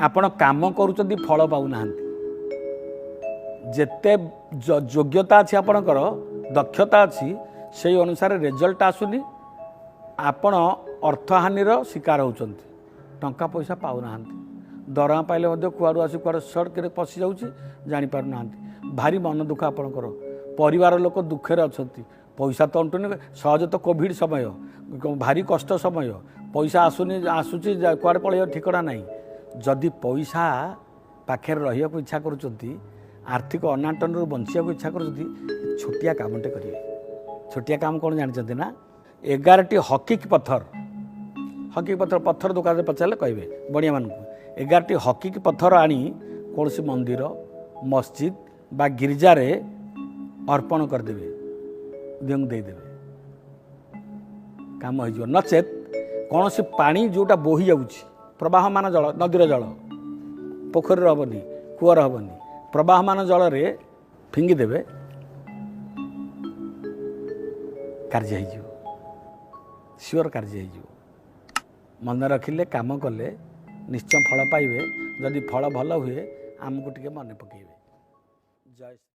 आपण काम करूचंती फल पाऊना जेते योग्यता अच्छी आपणकर दक्षता अच्छी से अनुसार रिजल्ट आसुनी आपण अर्थहानिर शिकार होचंती टंका पैसा पाऊना दरमा पाइले कुआड़ू आसी कुआड़ सड़क पशि जाऊँगी जापर ना भारी मन दुख आपणकर परिवार लोक दुखे अच्छा पैसा तो अंटुनि सहज तो कोविड समय भारी कष्ट समय पैसा आसुनी आसूची कुआड़े पलैया ठिकना ना जदि पैसा पाखे रहा इच्छा करुँच आर्थिक अनाटन बंचा इच्छा कर छोटिया कामटे करेंगे छोटिया काम कौन जानते ना 11टी हकी पत्थर पत्थर दुकान में पचारे कहे बड़िया मान 11टी हकी पत्थर आनी कौन सी मंदिर मस्जिद बा गिरजार अर्पण करदे दिंग देदेवे काम हो नचेत कौन सी पानी जोटा बोही जाऊँ प्रवाहमान जल नदीर जल पोखरी हेनी कूअर हेनी प्रवाहमान जल रे फिंगी देवे कार्य हो सियोर कार्य हो मन रखिले काम कले निश्चय फल पाइबे जदि फल भल हुए आमको टिके मन पकेबे जय।